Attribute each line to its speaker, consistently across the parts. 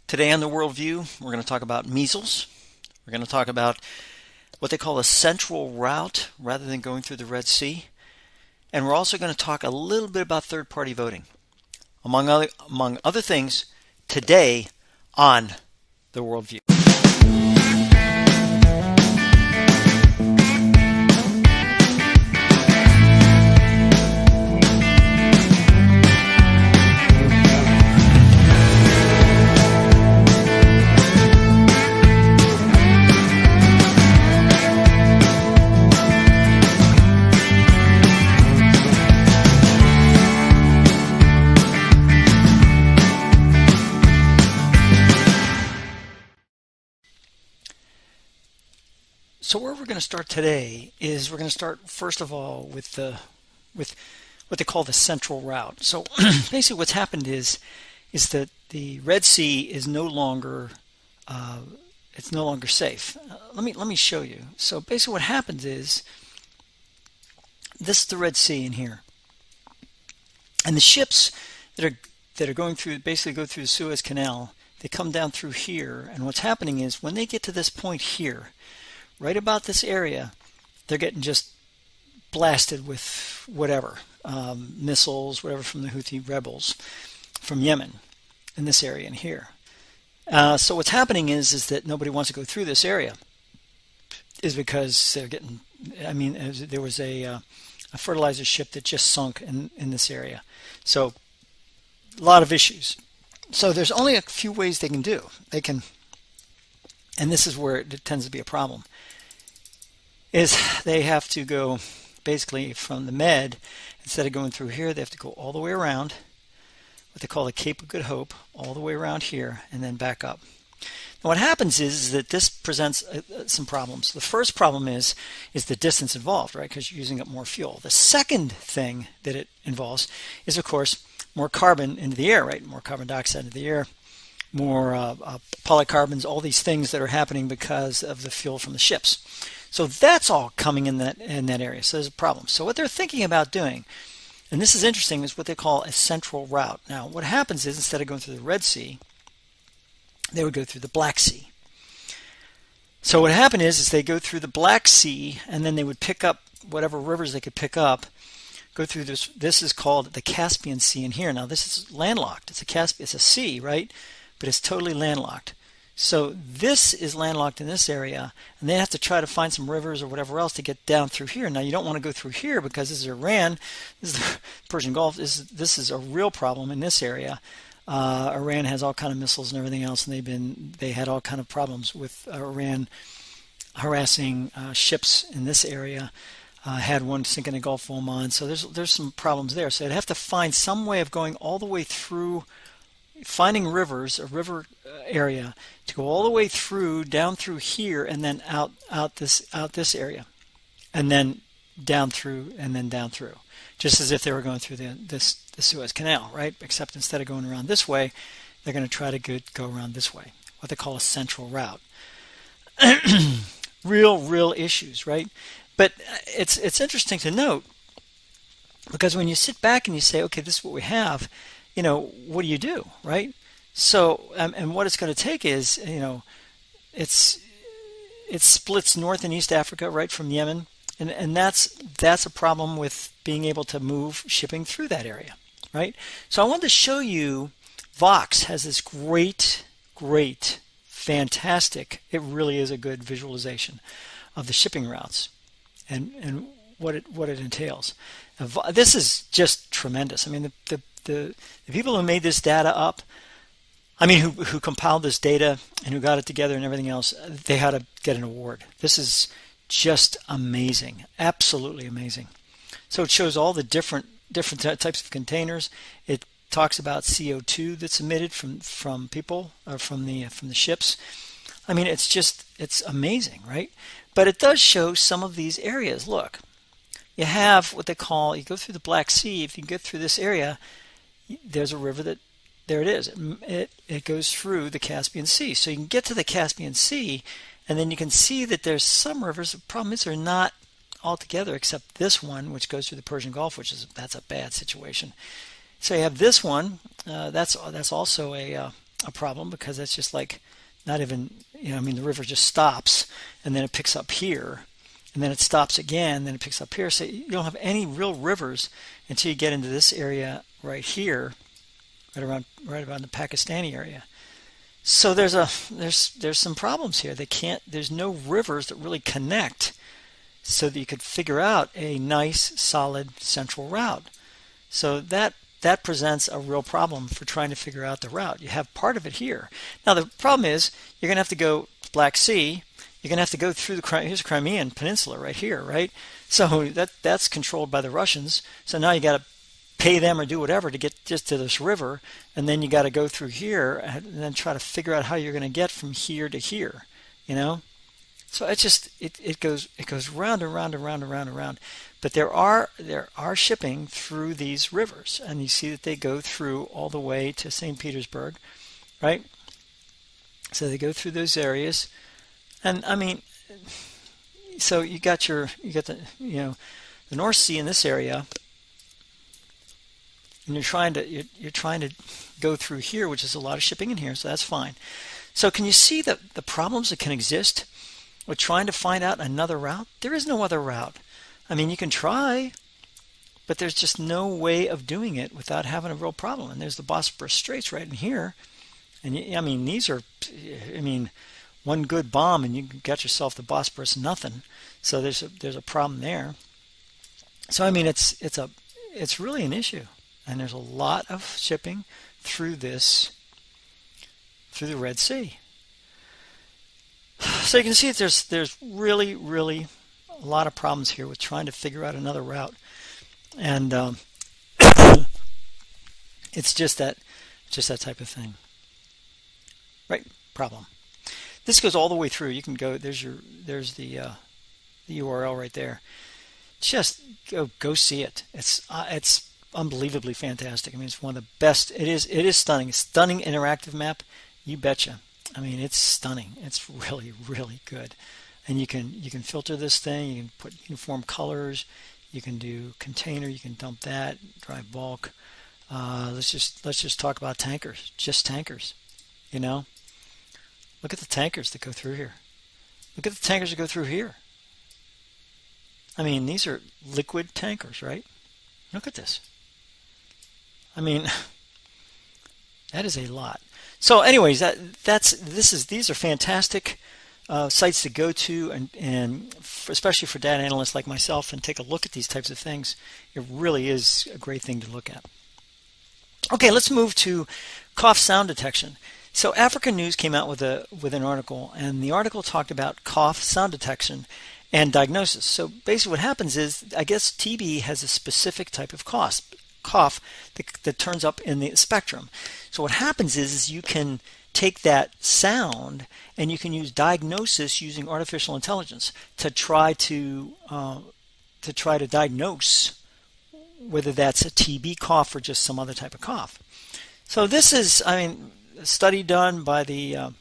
Speaker 1: Today on the Worldview, we're going to talk about measles. We're going to talk about what they call a central route rather than going through the Red Sea. And we're also going to talk a little bit about third-party voting. Among other things, today on the Worldview. So where we're going to start today is we're going to start first of all with what they call the central route. So basically, what's happened is that the Red Sea is no longer safe. Let me show you. So basically, what happens is this is the Red Sea in here, and the ships that are going through basically go through the Suez Canal. They come down through here, and what's happening is when they get to this point here, right about this area, they're getting just blasted with whatever, missiles, whatever from the Houthi rebels from Yemen in this area in here. So what's happening is that nobody wants to go through this area, is because they're getting, there was a fertilizer ship that just sunk in this area. So a lot of issues. So there's only a few ways they can do. They can, and this is where it tends to be a problem, is they have to go basically from the Med, instead of going through here, they have to go all the way around, what they call the Cape of Good Hope, all the way around here, and then back up. Now what happens is that this presents some problems. The first problem is the distance involved, right, because you're using up more fuel. The second thing that it involves is, of course, more carbon into the air, right, more carbon dioxide into the air, more polycarbons, all these things that are happening because of the fuel from the ships. So that's all coming in that area. So there's a problem. So what they're thinking about doing, and this is interesting, is what they call a central route. Now what happens is, instead of going through the Red Sea, they would go through the Black Sea. So what happened is they go through the Black Sea, and then they would pick up whatever rivers they could pick up, go through this. This is called the Caspian Sea in here. Now this is landlocked. It's a sea, right? But it's totally landlocked. So this is landlocked in this area, and they have to try to find some rivers or whatever else to get down through here. Now you don't want to go through here because this is Iran, this is the Persian Gulf. This is a real problem in this area. Iran has all kind of missiles and everything else, and they had all kind of problems with Iran harassing ships in this area. Had one sink in the Gulf of Oman, so there's some problems there. So they'd have to find some way of going all the way through, finding rivers, a river area, to go all the way through, down through here, and then out this area, and then down through, and then down through, just as if they were going through the Suez Canal, right? Except instead of going around this way, they're going to try to go around this way, what they call a central route. real issues, right? But it's interesting to note, because when you sit back and you say, okay, this is what we have, what do you do, right? So, and what it's going to take is, it splits North and East Africa, right, from Yemen, and that's a problem with being able to move shipping through that area, right? So I wanted to show you, Vox has this great, fantastic, it really is a good visualization of the shipping routes and what it entails. This is just tremendous. I mean, the people who made this data up, who compiled this data and who got it together and everything else, they had to get an award. This is just amazing, absolutely amazing. So it shows all the different types of containers. It talks about CO2 that's emitted from people, or from the ships. It's amazing, right? But it does show some of these areas. Look, you have what they call, you go through the Black Sea. If you get through this area, there's a river that, there it is. It goes through the Caspian Sea. So you can get to the Caspian Sea, and then you can see that there's some rivers. The problem is they're not all together, except this one, which goes through the Persian Gulf, that's a bad situation. So you have this one. That's also a a problem because that's just like not even, I mean, the river just stops and then it picks up here and then it stops again, then it picks up here. So you don't have any real rivers until you get into this area right here, right around the Pakistani area. So there's some problems here. There's no rivers that really connect so that you could figure out a nice, solid central route. So that presents a real problem for trying to figure out the route. You have part of it here. Now the problem is you're going to have to go Black Sea. You're going to have to go through here's the Crimean Peninsula right here, right? So that's controlled by the Russians. So now you got to pay them or do whatever to get just to this river, and then you got to go through here and then try to figure out how you're going to get from here to here, So it goes round and round and round and round and round. But there are shipping through these rivers, and you see that they go through all the way to St. Petersburg, right? So they go through those areas, and I mean, so you got the North Sea in this area, and you're trying to go through here, which is a lot of shipping in here, so that's fine. So can you see the problems that can exist with trying to find out another route? There is no other route. I mean, you can try, but there's just no way of doing it without having a real problem. And there's the Bosporus Straits right in here. And I mean, one good bomb and you got yourself the Bosporus nothing. So there's a problem there. So I mean, it's really an issue. And there's a lot of shipping through the Red Sea. So you can see that there's really, really a lot of problems here with trying to figure out another route, and it's just that type of thing, right? Problem. This goes all the way through. You can go. There's the URL right there. Just go see it. It's unbelievably fantastic. I mean, it's one of the best. It is stunning. Stunning interactive map. You betcha. I mean, it's stunning. It's really, really good. And you can filter this thing. You can put uniform colors. You can do container. You can dump that. Drive bulk. Let's just talk about tankers. Just tankers. Look at the tankers that go through here. Look at the tankers that go through here. I mean, these are liquid tankers, right? Look at this. I mean, that is a lot. So anyways, these are fantastic sites to go to, and especially for data analysts like myself, and take a look at these types of things. It really is a great thing to look at. Okay, let's move to cough sound detection. So African News came out with an article, and the article talked about cough sound detection and diagnosis. So basically what happens is, I guess TB has a specific type of cough that turns up in the spectrum. So what happens is you can take that sound and you can use diagnosis using artificial intelligence to try to diagnose whether that's a TB cough or just some other type of cough. So this is, a study done by the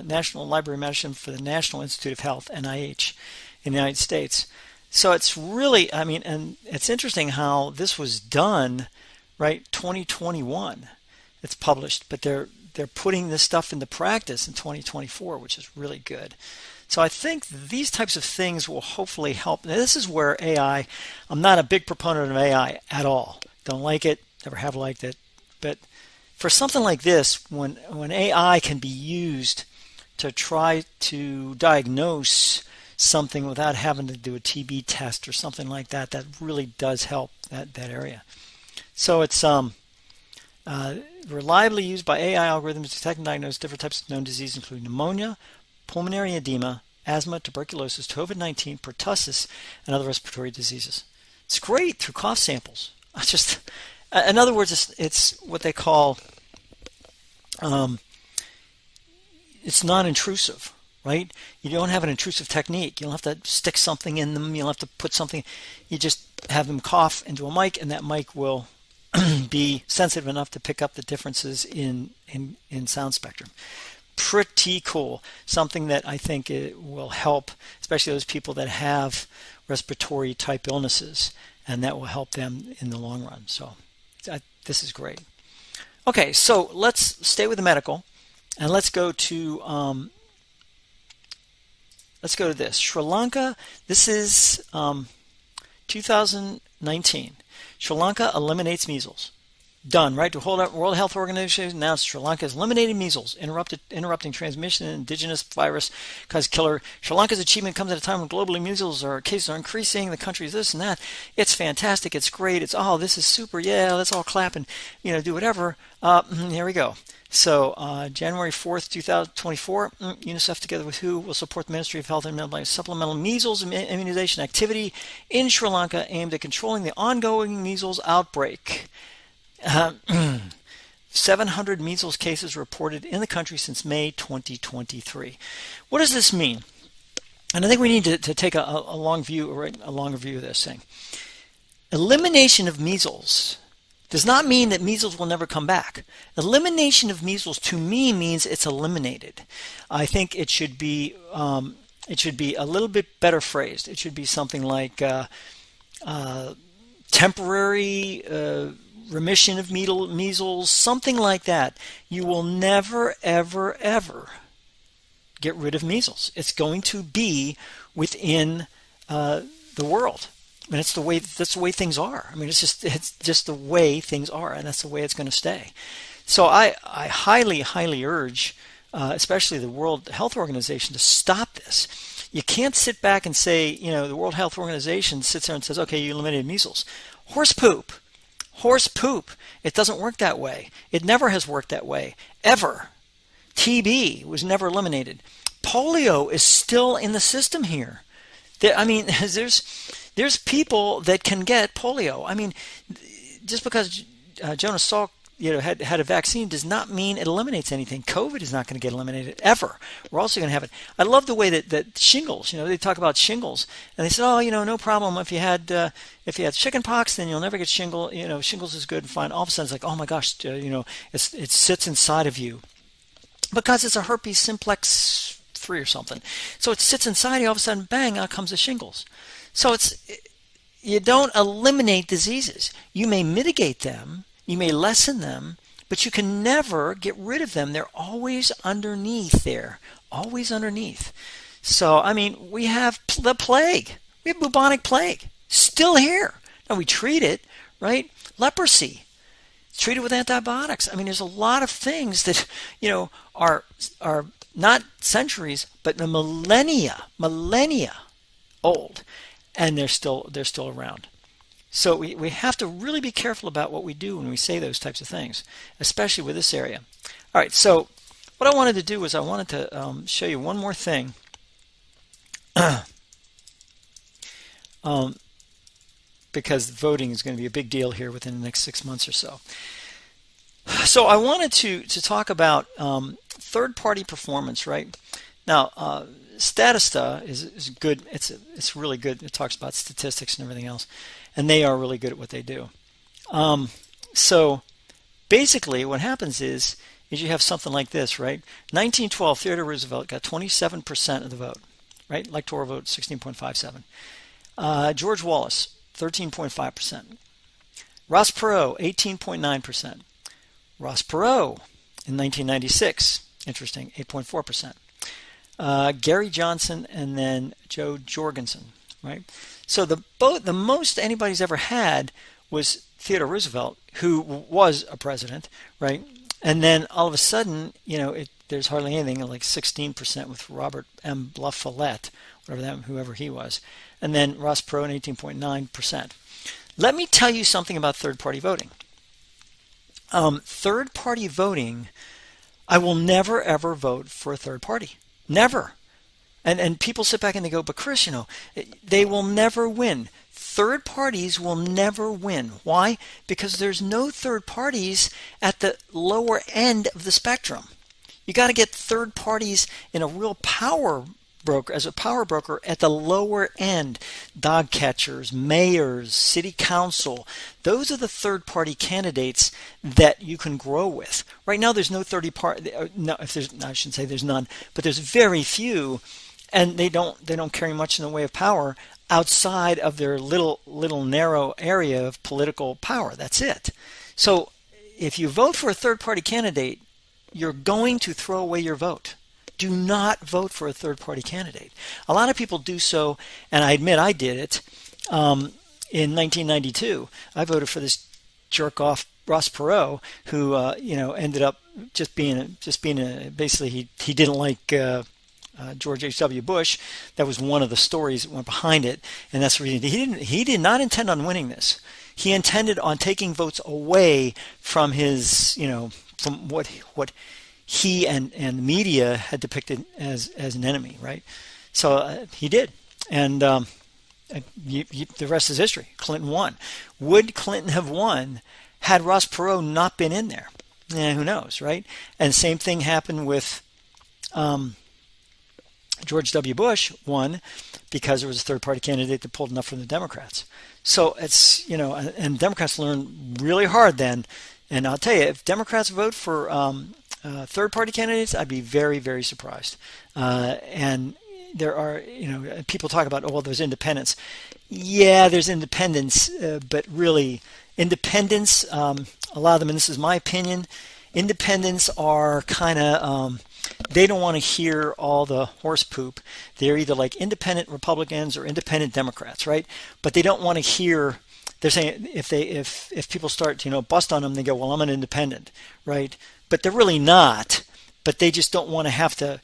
Speaker 1: National Library of Medicine for the National Institute of Health, NIH, in the United States. So it's really, and it's interesting how this was done, right? 2021, it's published, but they're putting this stuff into practice in 2024, which is really good. So I think these types of things will hopefully help. Now, this is where AI, I'm not a big proponent of AI at all. Don't like it, never have liked it. But for something like this, when AI can be used to try to diagnose something without having to do a TB test or something like that, that really does help that area. So it's reliably used by AI algorithms to detect and diagnose different types of known disease, including pneumonia, pulmonary edema, asthma, tuberculosis, COVID-19, pertussis, and other respiratory diseases. It's great through cough samples. In other words, it's what they call, it's non-intrusive, right? You don't have an intrusive technique. You don't have to stick something in them. You don't have to put something. You just have them cough into a mic, and that mic will be sensitive enough to pick up the differences in sound spectrum. Pretty cool. Something that I think it will help, especially those people that have respiratory type illnesses, and that will help them in the long run. So this is great. Okay, so let's stay with the medical, and let's go to this. Sri Lanka. This is 2019. Sri Lanka eliminates measles. Done, right? The World Health Organization announced Sri Lanka has eliminated measles, interrupting transmission of indigenous virus caused killer. Sri Lanka's achievement comes at a time when globally measles cases are increasing. The country is this and that. It's fantastic. It's great. It's this is super. Yeah, let's all clap and do whatever. Here we go. So January 4th, 2024, UNICEF together with WHO will support the Ministry of Health and by supplemental measles immunization activity in Sri Lanka aimed at controlling the ongoing measles outbreak. 700 measles cases reported in the country since May 2023. What does this mean? And I think we need to take a longer view of this thing. Elimination of measles does not mean that measles will never come back. Elimination of measles to me means it's eliminated. I think it should be a little bit better phrased. It should be something like temporary remission of measles, something like that. You will never, ever, ever get rid of measles. It's going to be within the world. I mean, that's the way things are. I mean, it's just the way things are, and that's the way it's going to stay. So I highly, highly urge, especially the World Health Organization, to stop this. You can't sit back and say, the World Health Organization sits there and says, okay, you eliminated measles. Horse poop. It doesn't work that way. It never has worked that way, ever. TB was never eliminated. Polio is still in the system here. There's people that can get polio. I mean, just because Jonas Salk had a vaccine does not mean it eliminates anything. COVID is not going to get eliminated ever. We're also going to have it. I love the way that shingles, they talk about shingles, and they said, no problem. If you had chicken pox, then you'll never get shingles. Shingles is good and fine. All of a sudden, it's like, oh my gosh, it sits inside of you because it's a herpes simplex 3 or something. So it sits inside you. All of a sudden, bang, out comes the shingles. So you don't eliminate diseases. You may mitigate them. You may lessen them, but you can never get rid of them. They're always underneath there, always underneath. So, we have the plague. We have bubonic plague, still here. Now, we treat it, right? Leprosy, treated with antibiotics. There's a lot of things that, are not centuries, but the millennia old, and they're still around. So we have to really be careful about what we do when we say those types of things, especially with this area. All right, so what I wanted to do was I wanted to show you one more thing. Because voting is going to be a big deal here within the next 6 months or so. So I wanted to talk about third-party performance, right? Now, Statista is good. It's really good. It talks about statistics and everything else, and they are really good at what they do. So basically, what happens is you have something like this, right? 1912, Theodore Roosevelt got 27% of the vote, right? Electoral vote 16.57. George Wallace, 13.5%. Ross Perot, 18.9%. Ross Perot in 1996, interesting, 8.4%. Gary Johnson and then Joe Jorgensen, right? So the most anybody's ever had was Theodore Roosevelt, who was a president, right? And then all of a sudden, there's hardly anything, like 16% with Robert M. La Follette, whoever he was, and then Ross Perot, 18.9%. Let me tell you something about third-party voting. Third-party voting, I will never ever vote for a third party. Never. And people sit back and they go, but Chris, they will never win. Third parties will never win. Why? Because there's no third parties at the lower end of the spectrum. You got to get third parties in a real power broker, as a power broker at the lower end. Dog catchers, mayors, city council. Those are the third party candidates that you can grow with. Right now there's no third party. No, I shouldn't say there's none, but there's very few, and they don't carry much in the way of power outside of their little narrow area of political power. That's it. So if you vote for a third-party candidate, you're going to throw away your vote. Do not vote for a third-party candidate. A lot of people do so, and I admit I did it. In 1992, I voted for this jerk-off Ross Perot, who ended up just being basically he didn't like George H.W. Bush. That was one of the stories that went behind it, and that's the reason he did not intend on winning this. He intended on taking votes away from his, from what he and the media had depicted as an enemy, right? So he did, and the rest is history. Clinton won. Would Clinton have won had Ross Perot not been in there? Who knows, right? And same thing happened with George W. Bush won because there was a third-party candidate that pulled enough from the Democrats. So it's, and Democrats learned really hard then. And I'll tell you, if Democrats vote for third-party candidates, I'd be very, very surprised. And there are, people talk about, there's independents. Yeah, there's independents, but really, independents, a lot of them, and this is my opinion, independents are kind of, they don't want to hear all the horse poop. They're either like independent Republicans or independent Democrats, right? But they don't want to hear, they're saying if people start to, bust on them, they go, well, I'm an independent, right? But they're really not, but they just don't want to have to,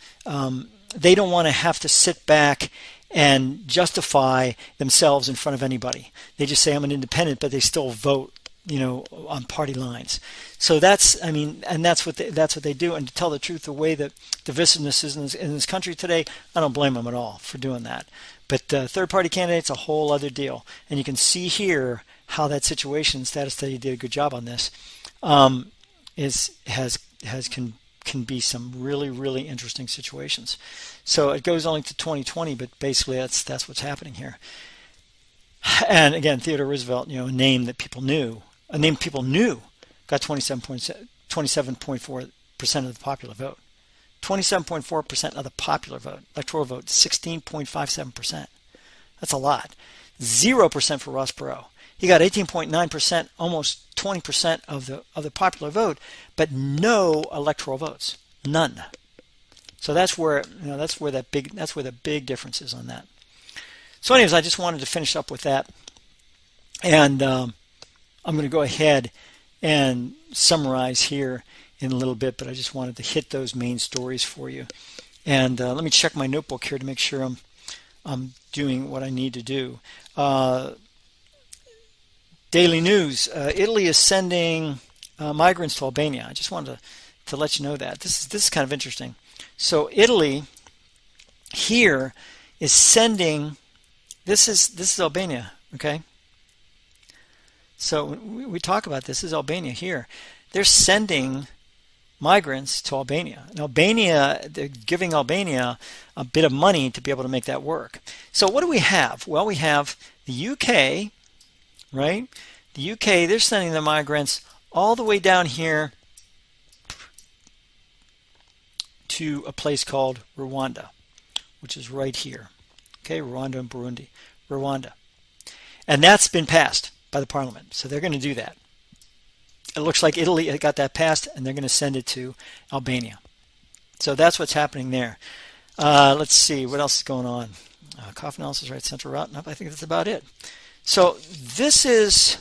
Speaker 1: they don't want to have to sit back and justify themselves in front of anybody. They just say I'm an independent, but they still vote, on party lines. So that's what they do. And to tell the truth, the way that divisiveness is in this country today, I don't blame them at all for doing that. But third-party candidates, a whole other deal. And you can see here how that situation, Status Study did a good job on this, can be some really, really interesting situations. So it goes only to 2020, but basically that's what's happening here. And again, Theodore Roosevelt, a name people knew, got 27.4% of the popular vote. 27.4% of the popular vote, electoral vote, 16.57%. That's a lot. 0% for Ross Perot. He got 18.9%, almost 20% of the popular vote, but no electoral votes, none. So that's where the big difference is on that. So, anyways, I just wanted to finish up with that, and I'm going to go ahead and summarize here in a little bit, but I just wanted to hit those main stories for you. And let me check my notebook here to make sure I'm doing what I need to do. Daily news: Italy is sending migrants to Albania. I just wanted to let you know that this is kind of interesting. So Italy here is sending. This is Albania, okay? So we talk about this is Albania here. They're sending migrants to Albania. And Albania, they're giving Albania a bit of money to be able to make that work. So what do we have? Well, we have the UK, right? The UK, they're sending the migrants all the way down here to a place called Rwanda, which is right here. Okay, Rwanda and Burundi. Rwanda. And that's been passed by the parliament. So they're going to do that. It looks like Italy got that passed, and they're going to send it to Albania. So that's what's happening there. Let's see. What else is going on? Cough analysis, right, central route. Nope, I think that's about it. So this is...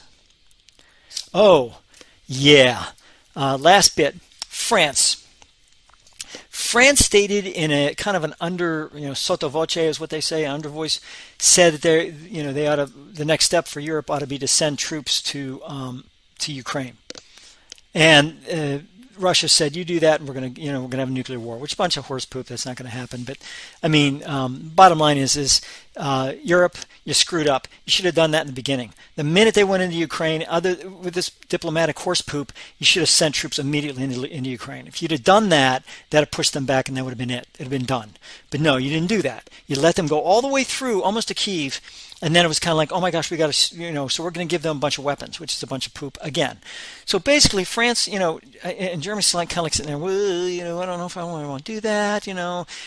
Speaker 1: Oh, yeah. Last bit. France. France stated in a kind of an under, sotto voce is what they say, under voice, said that they ought to, the next step for Europe ought to be to send troops to Ukraine. And Russia said, you do that and we're going to have a nuclear war, which is a bunch of horse poop. That's not going to happen. But I mean, bottom line is Europe, you screwed up. You should have done that in the beginning. The minute they went into Ukraine, with this diplomatic horse poop, you should have sent troops immediately into Ukraine. If you'd have done that, that'd have pushed them back and that would have been it. It'd have been done. But no, you didn't do that. You let them go all the way through, almost to Kyiv. And then it was kind of like, oh my gosh, we got to, so we're going to give them a bunch of weapons, which is a bunch of poop again. So basically, France, and Germany's kind of like sitting there, well, I don't know if I want to do that,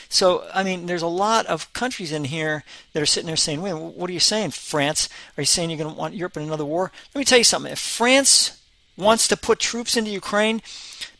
Speaker 1: So, I mean, there's a lot of countries in here that are sitting there saying, wait, what are you saying, France? Are you saying you're going to want Europe in another war? Let me tell you something. If France wants to put troops into Ukraine,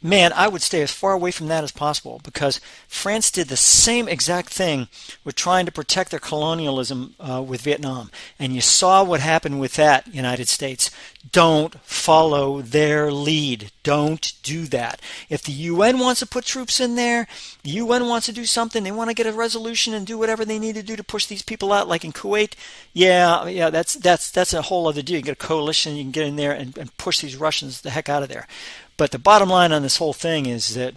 Speaker 1: man, I would stay as far away from that as possible, because France did the same exact thing with trying to protect their colonialism with Vietnam. And you saw what happened with that, United States. Don't follow their lead. Don't do that. If the UN wants to put troops in there, the UN wants to do something, they want to get a resolution and do whatever they need to do to push these people out, like in Kuwait, yeah, that's a whole other deal. You get a coalition, you can get in there and push these Russians the heck out of there. But the bottom line on this whole thing is that,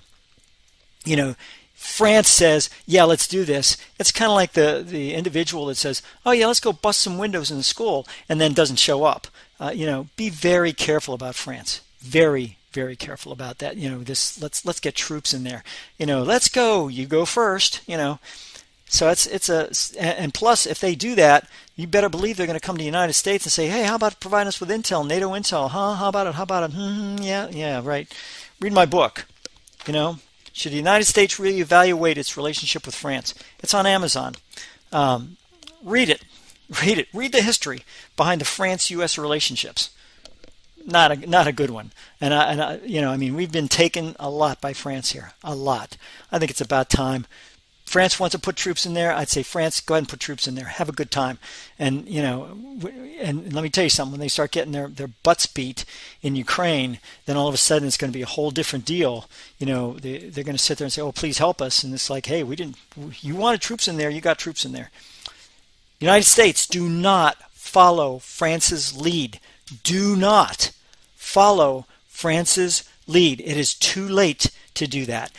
Speaker 1: France says, yeah, let's do this. It's kind of like the individual that says, oh, yeah, let's go bust some windows in the school, and then doesn't show up. Be very careful about France. Very, very careful about that. Let's get troops in there. Let's go. You go first. So and plus, if they do that, you better believe they're going to come to the United States and say, hey, how about providing us with intel, NATO intel? Huh? How about it? Yeah, right. Read my book. Should the United States really evaluate its relationship with France? It's on Amazon. Read it. Read the history behind the France-U.S. relationships. Not a good one. And we've been taken a lot by France here. A lot. I think it's about time. France wants to put troops in there. I'd say, France, go ahead and put troops in there. Have a good time. And and let me tell you something. When they start getting their butts beat in Ukraine, then all of a sudden it's going to be a whole different deal. They're going to sit there and say, oh, please help us. And it's like, hey, you wanted troops in there. You got troops in there. United States, do not follow France's lead. Do not follow France's lead. It is too late to do that.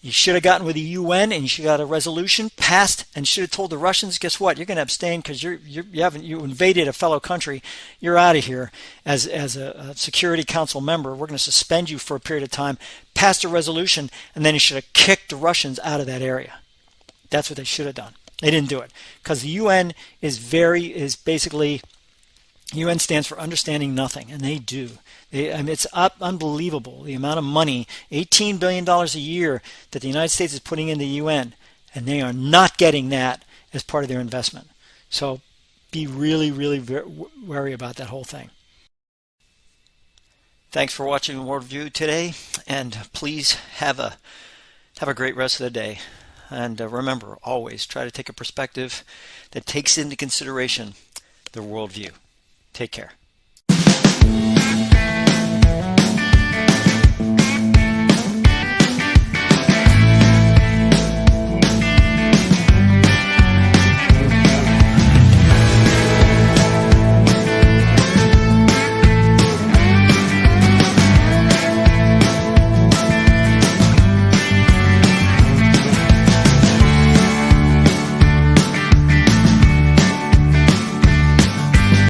Speaker 1: You should have gotten with the UN, and you should have got a resolution passed, and should have told the Russians, guess what? You're going to abstain because you invaded a fellow country. You're out of here as a Security Council member. We're going to suspend you for a period of time. Passed a resolution, and then you should have kicked the Russians out of that area. That's what they should have done. They didn't do it because the UN is basically, UN stands for understanding nothing, and they do. It's unbelievable the amount of money, $18 billion a year, that the United States is putting in the UN, and they are not getting that as part of their investment. So be really, really wary about that whole thing. Thanks for watching Worldview today, and please have a great rest of the day. And remember, always try to take a perspective that takes into consideration the worldview. Take care.